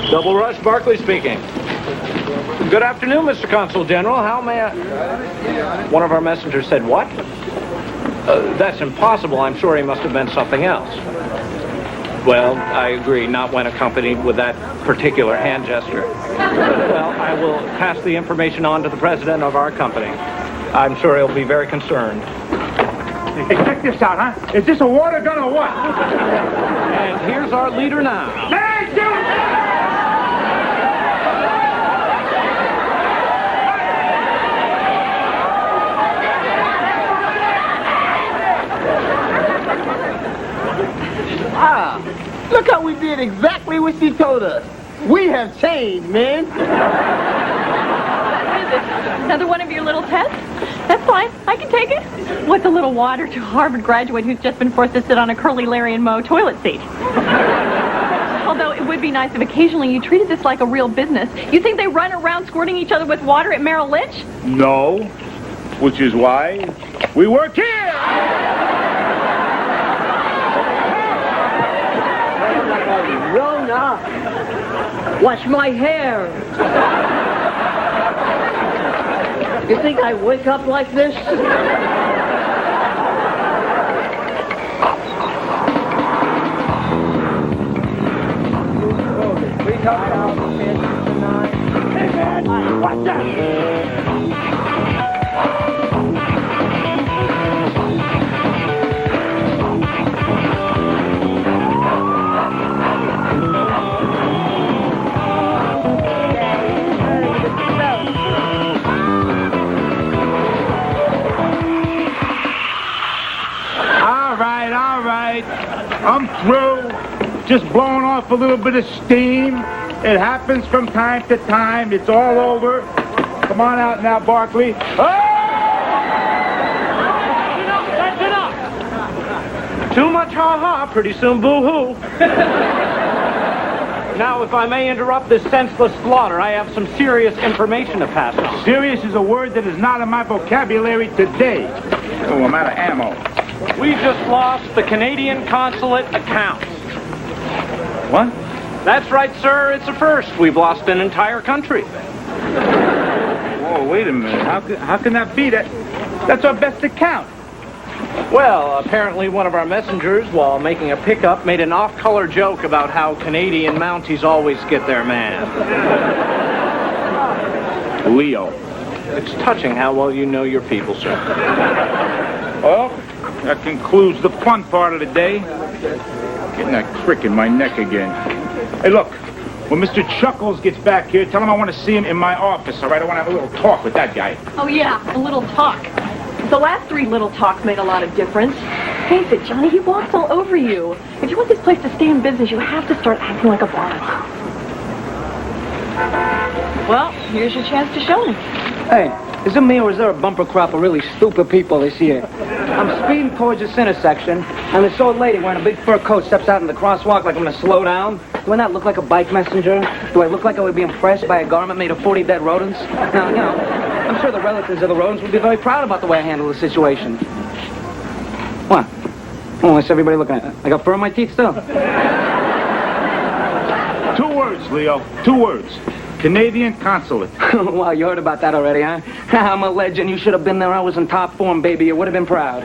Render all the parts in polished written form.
Double Rush, Barkley speaking. Good afternoon, Mr. Consul General. How may I... One of our messengers said what? That's impossible. I'm sure he must have meant something else. Well, I agree, not when accompanied with that particular hand gesture. Well, I will pass the information on to the president of our company. I'm sure he'll be very concerned. Hey, check this out, huh? Is this a water gun or what? And here's our leader now. Hey, dude! Look how we did exactly what she told us. We have changed, man. What is this? Another one of your little tests? That's fine. I can take it. What's a little water to a Harvard graduate who's just been forced to sit on a Curly, Larry, and Moe toilet seat? Although it would be nice if occasionally you treated this like a real business. You think they run around squirting each other with water at Merrill Lynch? No, which is why we work here. Rona, wash my hair. You think I wake up like this? What's that? All right. I'm through. Just blowing off a little bit of steam. It happens from time to time. It's all over. Come on out now, Barkley. That's enough. Too much ha-ha, pretty soon boo-hoo. Now, if I may interrupt this senseless slaughter, I have some serious information to pass on. Serious is a word that is not in my vocabulary today. Oh, I'm out of ammo. We just lost the Canadian consulate account. What? That's right, sir. It's a first. We've lost an entire country. Whoa, wait a minute. How can that be? That's our best account. Well, apparently one of our messengers, while making a pickup, made an off-color joke about how Canadian Mounties always get their man. Leo. It's touching how well you know your people, sir. Well, that concludes the fun part of the day. Getting that crick in my neck again. Hey, look, when Mr. Chuckles gets back here, tell him I want to see him in my office, all right? I want to have a little talk with that guy. Oh, yeah, a little talk. The last 3 little talks made a lot of difference. Face it, Johnny, he walks all over you. If you want this place to stay in business, you have to start acting like a boss. Well, here's your chance to show me. Hey, is it me or is there a bumper crop of really stupid people this year? I'm speeding towards this intersection, and this old lady wearing a big fur coat steps out in the crosswalk like I'm gonna slow down. Do I not look like a bike messenger? Do I look like I would be impressed by a garment made of 40 dead rodents? Now, you know, I'm sure the relatives of the rodents would be very proud about the way I handle the situation. What? Oh, what's everybody looking at? I got fur in my teeth still. 2 words, Leo. 2 words. Canadian consulate. Wow, you heard about that already, huh? I'm a legend. You should have been there. I was in top form, baby. You would have been proud.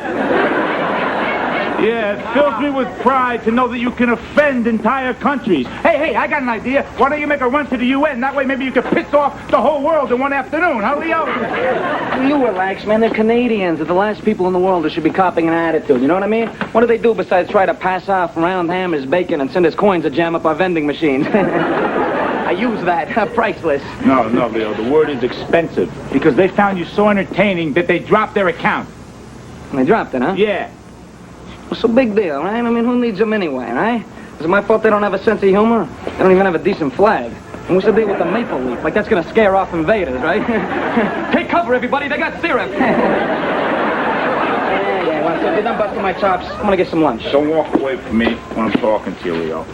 Yeah, it fills me with pride to know that you can offend entire countries. Hey, I got an idea. Why don't you make a run to the UN? That way maybe you can piss off the whole world in one afternoon, huh, Leo? You relax, man. They're Canadians. They're the last people in the world that should be copying an attitude. You know what I mean? What do they do besides try to pass off round hammers, bacon, and send us coins to jam up our vending machines? I use that. Priceless. No, Leo. The word is expensive. Because they found you so entertaining that they dropped their account. And they dropped it, huh? Yeah. What's so big deal, right? I mean, who needs them anyway, right? Is it my fault they don't have a sense of humor? They don't even have a decent flag. And what's the deal with the maple leaf? Like, that's gonna scare off invaders, right? Take cover, everybody. They got syrup. Yeah, well, so if you're done busting my chops, I'm gonna get some lunch. Don't walk away from me when I'm talking to you, Leo.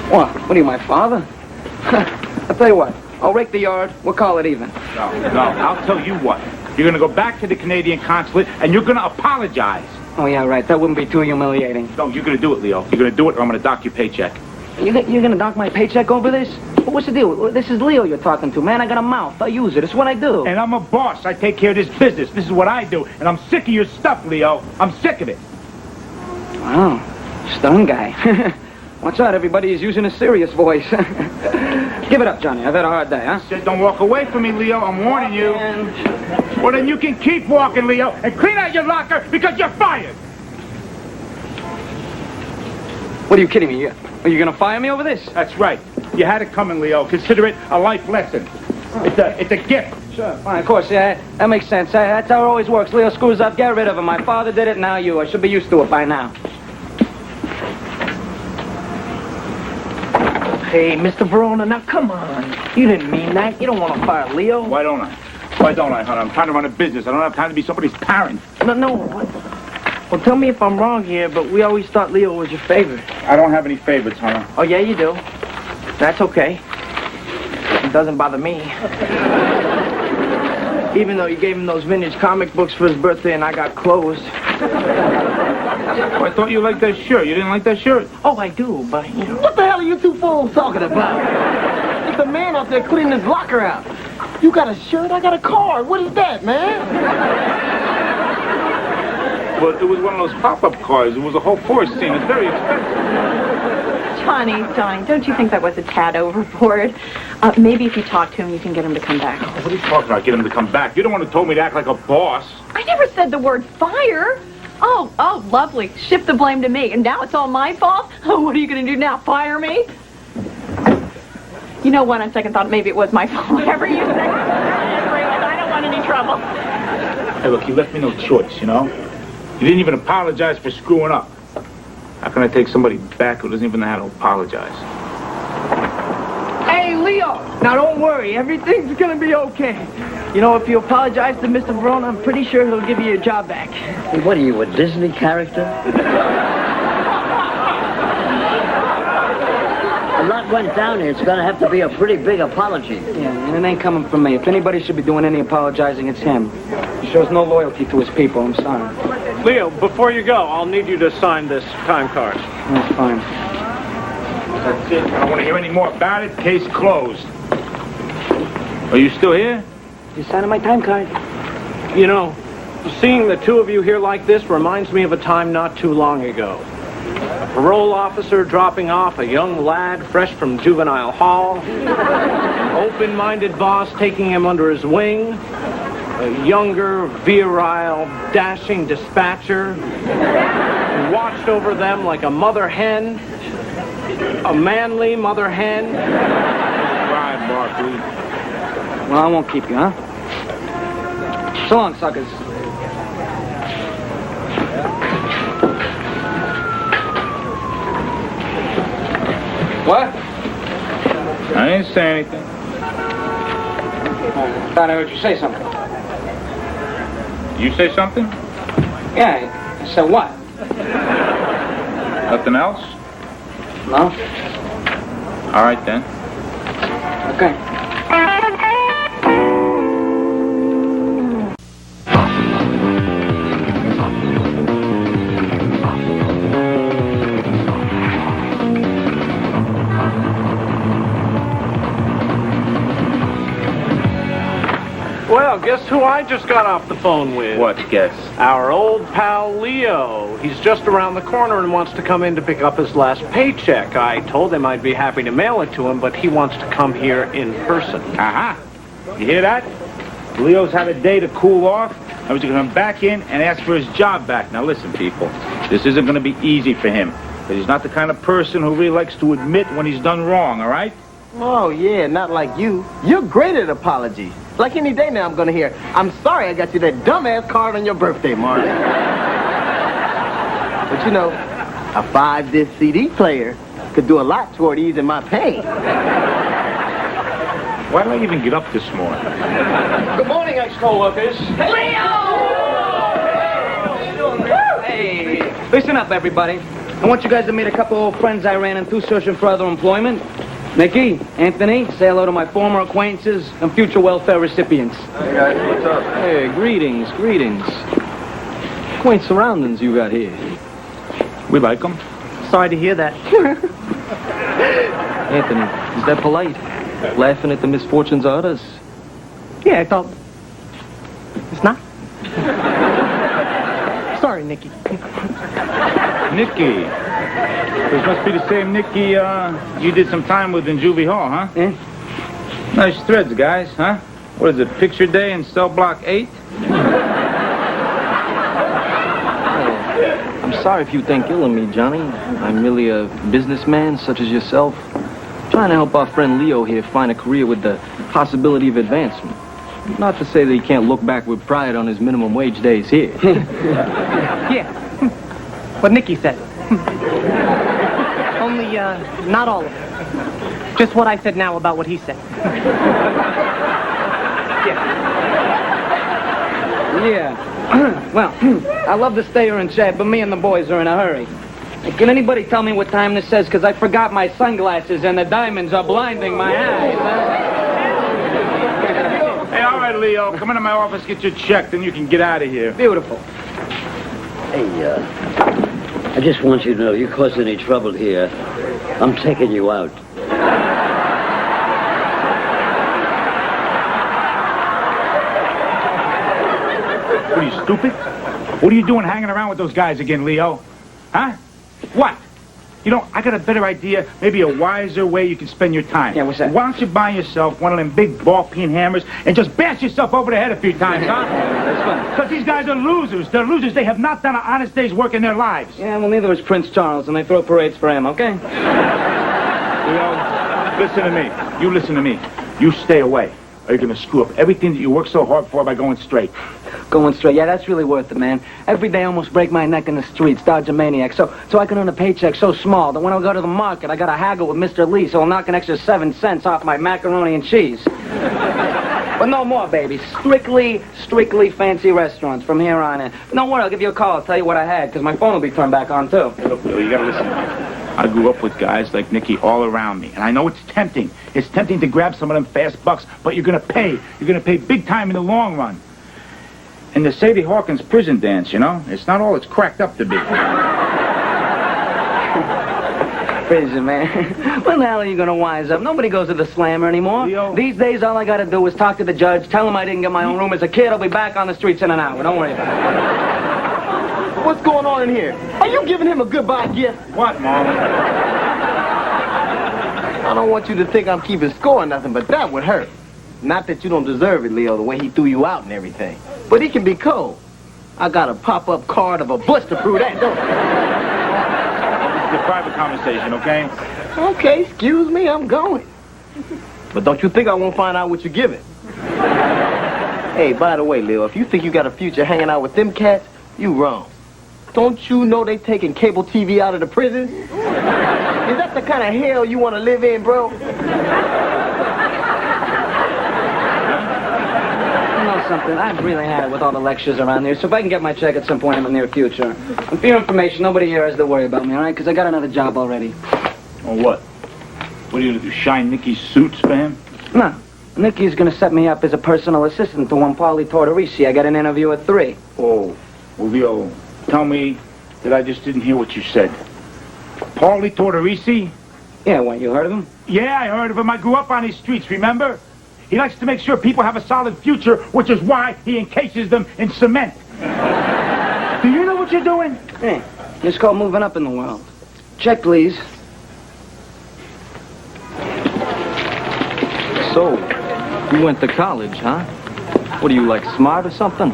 What? What are you, my father? I'll tell you what. I'll rake the yard. We'll call it even. No. I'll tell you what. You're gonna go back to the Canadian consulate and you're gonna apologize. Oh, yeah, right. That wouldn't be too humiliating. No, you're gonna do it, Leo. You're gonna do it or I'm gonna dock your paycheck. You're gonna dock my paycheck over this? What's the deal? This is Leo you're talking to, man. I got a mouth. I use it. It's what I do. And I'm a boss. I take care of this business. This is what I do. And I'm sick of your stuff, Leo. I'm sick of it. Wow. Stun guy. Watch out, everybody. He's using a serious voice. Give it up, Johnny. I've had a hard day, huh? Said don't walk away from me, Leo. I'm warning you. Well, then you can keep walking, Leo, and clean out your locker because you're fired. What are you kidding me? Are you gonna fire me over this? That's right. You had it coming, Leo. Consider it a life lesson. It's a gift. Sure, fine, of course, yeah, that makes sense. That's how it always works. Leo screws up, get rid of him. My father did it, now you. I should be used to it by now. Hey, Mr. Verona, now come on. You didn't mean that. You don't want to fire Leo. Why don't I? Why don't I, honey? I'm trying to run a business. I don't have time to be somebody's parent. No. Well, tell me if I'm wrong here, but we always thought Leo was your favorite. I don't have any favorites, honey. Oh, yeah, you do. That's okay. It doesn't bother me. Even though you gave him those vintage comic books for his birthday and I got closed. Oh, I thought you liked that shirt. You didn't like that shirt? Oh, I do, but, you know. What the hell are you two fools talking about? It's a man out there cleaning his locker out. You got a shirt, I got a car. What is that, man? Well, it was one of those pop-up cars. It was a whole forest scene. It's very expensive. Johnny, don't you think that was a tad overboard? Maybe if you talk to him, you can get him to come back. What are you talking about? Get him to come back. You're the one who told me to act like a boss. I never said the word fire. Oh, lovely. Shift the blame to me. And now it's all my fault? Oh, what are you going to do now? Fire me? You know what, on second thought, maybe it was my fault. Whatever you say. I don't want any trouble. Hey, look, you left me no choice, you know? You didn't even apologize for screwing up. How can I take somebody back who doesn't even know how to apologize? Hey, Leo. Now, don't worry. Everything's going to be okay. You know, if you apologize to Mr. Verona, I'm pretty sure he'll give you your job back. Hey, what are you, a Disney character? A lot went down here. It's going to have to be a pretty big apology. Yeah, and it ain't coming from me. If anybody should be doing any apologizing, it's him. He shows no loyalty to his people. I'm sorry. Leo, before you go, I'll need you to sign this time card. That's fine. That's it. I don't want to hear any more about it. Case closed. Are you still here? You signing my time card? You know, seeing the two of you here like this reminds me of a time not too long ago. A parole officer dropping off a young lad fresh from juvenile hall. Open-minded boss taking him under his wing. A younger, virile, dashing dispatcher who watched over them like a mother hen. A manly mother hen. Right, Barkley. Well, I won't keep you, huh? So long, suckers. What? I didn't say anything. Thought I heard you say something. You say something? Yeah, I said what? Nothing else? No? All right, then. Okay. Well, guess who I just got off the phone with? What, guess? Our old pal Leo. He's just around the corner and wants to come in to pick up his last paycheck. I told him I'd be happy to mail it to him, but he wants to come here in person. Aha! You hear that? Leo's had a day to cool off. I was going to come back in and ask for his job back. Now listen, people. This isn't going to be easy for him. Because he's not the kind of person who really likes to admit when he's done wrong, all right? Oh, yeah, not like you. You're great at apologies. Like any day now I'm gonna hear, I'm sorry I got you that dumbass card on your birthday, Marty. But you know, a 5-disc CD player could do a lot toward easing my pain. Why did I even get up this morning? Good morning, ex-co-workers. Leo! Hey, listen up, everybody. I want you guys to meet a couple old friends I ran into searching for other employment. Mickey, Anthony, say hello to my former acquaintances and future welfare recipients. Hey guys, what's up? Hey, greetings. Quaint surroundings you got here. We like him. Sorry to hear that. Anthony, is that polite? Laughing at the misfortunes of others. Yeah, I thought... It's not? Sorry, Nicky. Nicky. This must be the same Nicky you did some time with in Juvie Hall, huh? Yeah. Nice threads, guys, huh? What is it, picture day in cell block 8? I'm sorry if you think ill of me, Johnny. I'm merely a businessman such as yourself, trying to help our friend Leo here find a career with the possibility of advancement. Not to say that he can't look back with pride on his minimum wage days here. Yeah. What Nicky said. Only, not all of it. Just what I said now about what he said. Yeah. Well, I love to stay here and chat, but me and the boys are in a hurry. Hey, can anybody tell me what time this says? Because I forgot my sunglasses and the diamonds are blinding my eyes. Hey, all right, Leo. Come into my office, get your check, then you can get out of here. Beautiful. Hey, I just want you to know, if you cause any trouble here, I'm taking you out. What are you, stupid? What are you doing hanging around with those guys again, Leo? Huh? What? You know, I got a better idea, maybe a wiser way you can spend your time. Yeah, what's that? Why don't you buy yourself one of them big ball-peen hammers and just bash yourself over the head a few times, huh? That's fun. Because these guys are losers. They're losers. They have not done an honest day's work in their lives. Yeah, well, neither is Prince Charles, and they throw parades for him, okay? Leo, listen to me. You listen to me. You stay away, or you're going to screw up everything that you worked so hard for by going straight. Going straight. Yeah, that's really worth it, man. Every day I almost break my neck in the streets, dodge a maniac, so I can earn a paycheck so small that when I go to the market, I gotta haggle with Mr. Lee, so I'll knock an extra 7 cents off my macaroni and cheese. But no more, baby. Strictly fancy restaurants from here on in. Don't worry, I'll give you a call. I'll tell you what I had, because my phone will be turned back on, too. Hey, look, Leo, you gotta listen. I grew up with guys like Nicky all around me, and I know it's tempting. It's tempting to grab some of them fast bucks, but you're gonna pay. You're gonna pay big time in the long run. And the Sadie Hawkins prison dance, you know, it's not all it's cracked up to be. Prison, man. When the hell are you gonna wise up? Nobody goes to the Slammer anymore. Leo. These days, all I gotta do is talk to the judge, tell him I didn't get my own room as a kid. I'll be back on the streets in an hour. Don't worry about it. What's going on in here? Are you giving him a goodbye gift? What, Mom? I don't want you to think I'm keeping score or nothing, but that would hurt. Not that you don't deserve it, Leo, the way he threw you out and everything. But he can be cold. I got a pop-up card of a bush to prove that, don't I? It's a private conversation, okay? Okay, excuse me, I'm going. But don't you think I won't find out what you're giving? Hey, by the way, Leo, if you think you got a future hanging out with them cats, you wrong. Don't you know they taking cable TV out of the prisons? Is that the kind of hell you want to live in, bro? You know something? I've really had it with all the lectures around here, so if I can get my check at some point in the near future. And for your information, nobody here has to worry about me, all right? Because I got another job already. Or what? What are you gonna do, shine Nicky's suits for him? No. Nicky's gonna set me up as a personal assistant to one Paulie Tortorici. I got an interview at 3. Oh, well, Leo, tell me that I just didn't hear what you said. Paulie Tortorici? Yeah, what, you heard of him? Yeah, I heard of him. I grew up on these streets, remember? He likes to make sure people have a solid future, which is why he encases them in cement. Do you know what you're doing? Hey, it's called moving up in the world. Check, please. So, you went to college, huh? What are you, like, smart or something?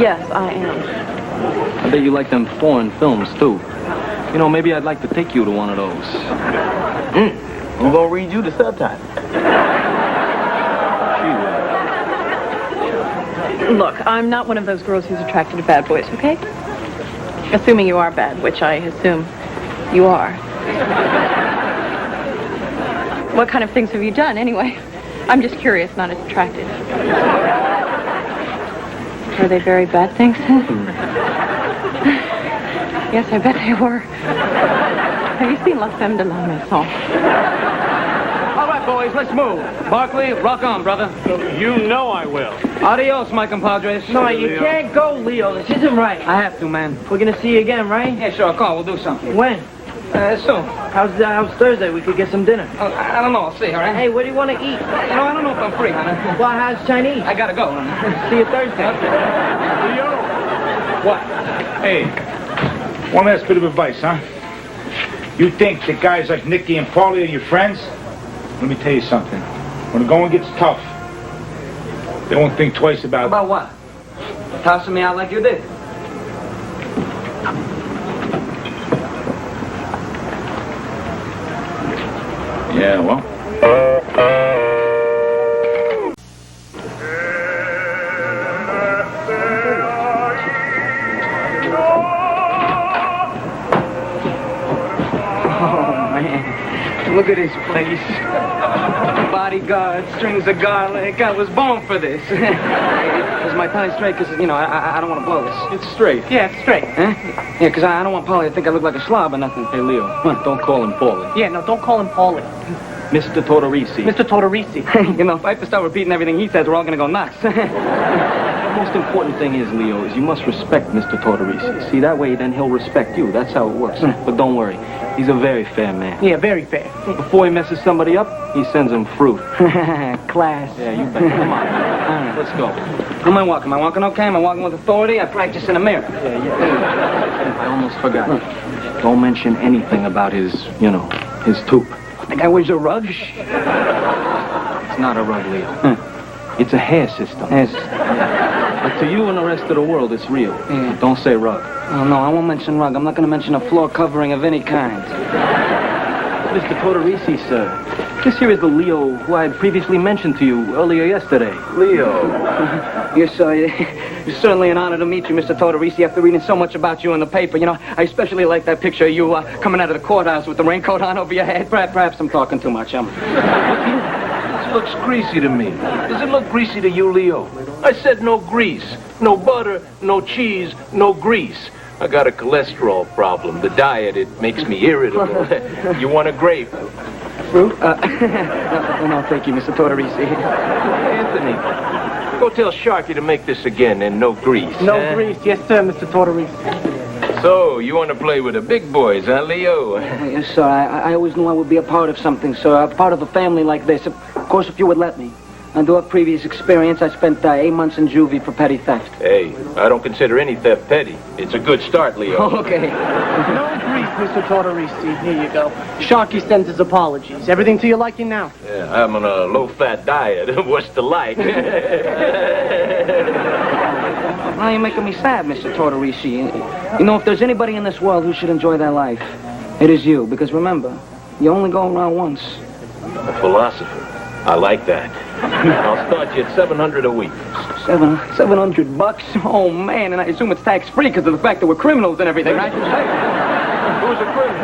Yes, I am. I bet you like them foreign films, too. You know, maybe I'd like to take you to one of those. I'm gonna read you the subtitle. Look, I'm not one of those girls who's attracted to bad boys, okay? Assuming you are bad, which I assume you are. What kind of things have you done, anyway? I'm just curious, not as attracted. Are they very bad things? Yes, I bet they were. Have you seen La Femme de la Maison? All right, boys, let's move. Barkley, rock on, brother. You know I will. Adios, my compadres. No, you can't go, Leo. This isn't right. I have to, man. We're gonna see you again, right? Yeah, sure, call. We'll do something. When? Soon. How's Thursday? We could get some dinner. I don't know. I'll see, all right? Hey, what do you want to eat? I don't know if I'm free, honey. Well, how's Chinese? I gotta go. See you Thursday. Leo! What? Hey, one last bit of advice, huh? You think that guys like Nicky and Paulie are your friends? Let me tell you something. When the going gets tough, they won't think twice about it. About what? Tossing me out like you did. Yeah, well. Look at this place. Bodyguards, strings of garlic. I was born for this. Is my tie straight? Because, I don't want to blow this. It's straight. Yeah, it's straight. Huh? Yeah, because I don't want Polly to think I look like a slob or nothing. Hey, Leo, don't call him Paulie. Yeah, no, don't call him Paulie. Mr. Tortorisi. Mr. Tortorisi. If I have to start repeating everything he says, we're all going to go nuts. The most important thing is, Leo, is you must respect Mr. Tortorisi. See, that way then he'll respect you. That's how it works. But don't worry. He's a very fair man. Yeah, very fair. Before he messes somebody up, he sends them fruit. Class. Yeah, you bet. Come on. Let's go. How am I walking? Am I walking okay? Am I walking with authority? I practice in a mirror. I almost forgot. Don't mention anything about his tooth. The guy wears a rug? It's not a rug, Leo. It's a hair system. Yes. But to you and the rest of the world, it's real. Yeah. Don't say rug. Oh, no, I won't mention rug. I'm not going to mention a floor covering of any kind. Mr. Tortorisi, sir. This here is the Leo who I had previously mentioned to you earlier yesterday. Leo. Yes, sir. It's certainly an honor to meet you, Mr. Tortorisi, after reading so much about you in the paper. I especially like that picture of you coming out of the courthouse with the raincoat on over your head. Perhaps I'm talking too much. This looks greasy to me. Does it look greasy to you, Leo? I said no grease. No butter, no cheese, no grease. I got a cholesterol problem. The diet, it makes me irritable. You want a grape? Fruit? No, thank you, Mr. Tortorisi. Anthony, go tell Sharky to make this again and no grease. No grease. Yes, sir, Mr. Tortorisi. So, you want to play with the big boys, huh, Leo? Yes, sir. I always knew I would be a part of something, sir. A part of a family like this. Of course, if you would let me. Under a previous experience, I spent 8 months in juvie for petty theft. Hey, I don't consider any theft petty. It's a good start, Leo. Okay. No grease, Mr. Tortorisi. Here you go. Sharky sends his apologies. Everything to your liking now? Yeah, I'm on a low-fat diet. What's the like? Now you're making me sad, Mr. Tortorisi. If there's anybody in this world who should enjoy their life, it is you. Because remember, you only go around once. A philosopher. I like that. I'll start you at $700 a week. $700? Oh, man, and I assume it's tax-free because of the fact that we're criminals and everything, right? Who's a criminal?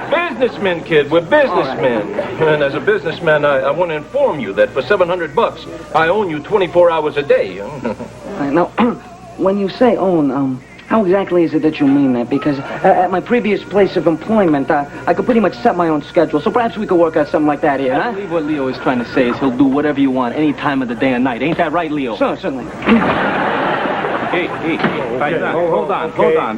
Businessmen, kid. We're businessmen. And as a businessman, I want to inform you that for $700, I own you 24 hours a day. Now, when you say own, how exactly is it that you mean that? Because at my previous place of employment, I could pretty much set my own schedule. So perhaps we could work out something like that here, I huh? believe what Leo is trying to say is he'll do whatever you want any time of the day and night. Ain't that right, Leo? Sure, certainly. Hey, hold on.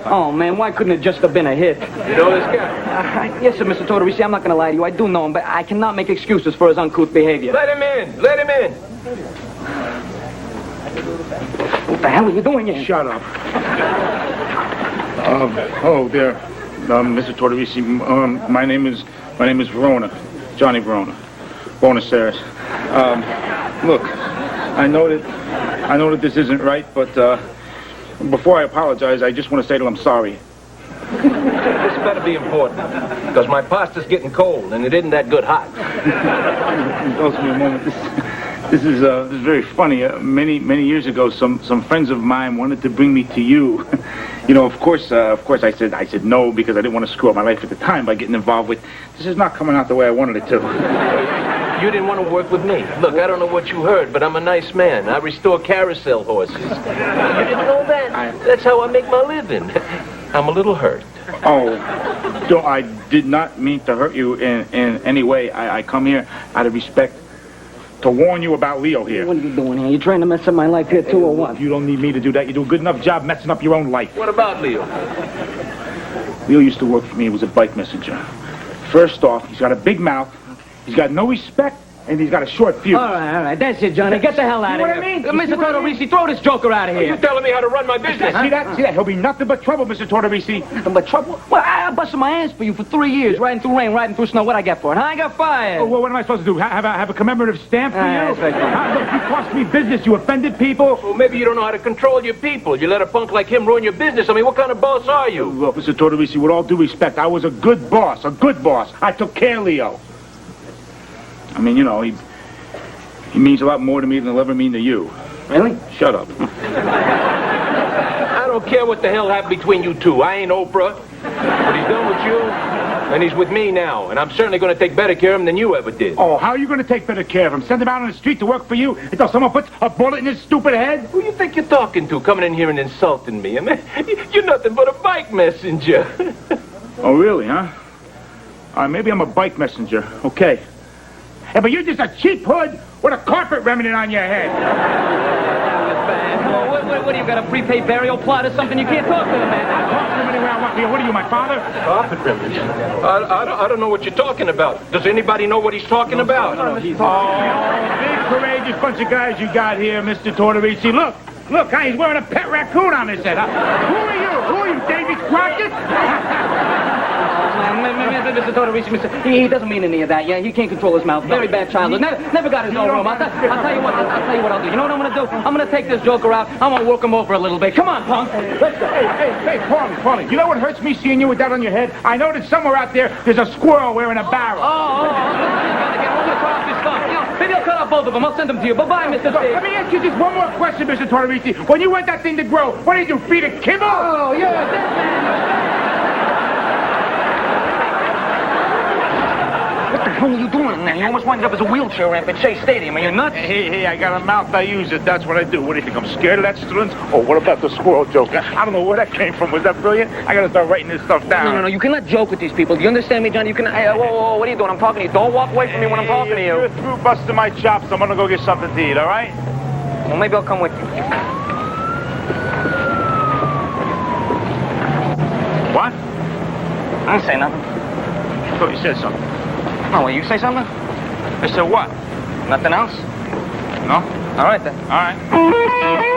Oh, man, why couldn't it just have been a hit? You know this guy? Yes, sir, Mr. Tortorisi, I'm not going to lie to you. I do know him, but I cannot make excuses for his uncouth behavior. Let him in. Let him in. What the hell are you doing here? Shut up. Hello there, Mr. Tortorisi. My name is Verona, Johnny Verona. Bonus Aires. Look, I know that this isn't right, but before I apologize, I just want to say that I'm sorry. This better be important, because my pasta's getting cold, and it isn't that good hot. Indulge me a moment. This is very funny. Many years ago, some friends of mine wanted to bring me to you. Of course, I said no because I didn't want to screw up my life at the time by getting involved with. This is not coming out the way I wanted it to. You didn't want to work with me. Look, I don't know what you heard, but I'm a nice man. I restore carousel horses. You didn't know that? That's how I make my living. I'm a little hurt. Oh, I did not mean to hurt you in any way. I come here out of respect to warn you about Leo here. What are you doing here? You trying to mess up my life here, too, or what? You don't need me to do that. You do a good enough job messing up your own life. What about Leo? Leo used to work for me. He was a bike messenger. First off, he's got a big mouth. He's got no respect, and he's got a short fuse. All right. That's it, Johnny. Get the hell out of here. what I mean? Mr. Tortorisi, throw this joker out of Are you here. telling me how to run my business? See that? See that? He'll be nothing but trouble, Mr. Tortorisi. Nothing but trouble. Well, I busted my ass for you for 3 years, riding through rain, riding through snow. What I get for it? Huh? I got fired. Oh, well, what am I supposed to do? Have a commemorative stamp for you? that's right. Look, you cost me business. You offended people. Well, maybe you don't know how to control your people. You let a punk like him ruin your business. I mean, what kind of boss are you? Look, Mr. Tortorisi, with all due respect, I was a good boss. A good boss. I took care of Leo. I mean, you know, he means a lot more to me than he'll ever mean to you. Really? Shut up. I don't care what the hell happened between you two. I ain't Oprah. But he's done with you, and he's with me now. And I'm certainly going to take better care of him than you ever did. Oh, how are you going to take better care of him? Send him out on the street to work for you until someone puts a bullet in his stupid head? Who you think you're talking to, coming in here and insulting me? I mean, you're nothing but a bike messenger. Oh, really, huh? All right, maybe I'm a bike messenger. Okay. Yeah, but you're just a cheap hood with a carpet remnant on your head. What do you got, a prepaid burial plot or something? You can't talk to the man. I'll talk to him anywhere I want. What are you, my father? Carpet remnants? I don't know what you're talking about. Does anybody know what he's talking about? Oh, big courageous bunch of guys you got here, Mr. Tortorisi. Look, huh, he's wearing a pet raccoon on his head. Huh? Who are you, Davy Crockett? Mr. Tortorisi, he doesn't mean any of that. Yeah, he can't control his mouth. Very bad childhood. Never got his own room. I'll tell you what I'll do. You know what I'm going to do? I'm going to take this joker out. I'm going to work him over a little bit. Come on, punk. Let's go. Hey, Paulie. You know what hurts me seeing you with that on your head? I know that somewhere out there's a squirrel wearing a barrel. I'm going to cut off this stuff. You know, maybe I'll cut off both of them. I'll send them to you. Bye-bye, Mr. Look, let me ask you just one more question, Mr. Tortorisi. When you want that thing to grow, what did you feed it kibble? Oh, yeah. What the hell are you doing, man? You almost winded up as a wheelchair ramp at Chase Stadium. Are you nuts? Hey, I got a mouth, I use it. That's what I do. What do you think, I'm scared of that, students? Oh, what about the squirrel joke? I don't know where that came from. Was that brilliant? I gotta start writing this stuff down. No. You cannot joke with these people. Do you understand me, Johnny? You can. Hey, whoa, what are you doing? I'm talking to you. Don't walk away from me when I'm talking to you. You're through busting my chops. I'm gonna go get something to eat, all right? Well, maybe I'll come with you. What? I didn't say nothing. I thought you said something. Oh, well, you say something? I said what? Nothing else? No? All right, then. All right.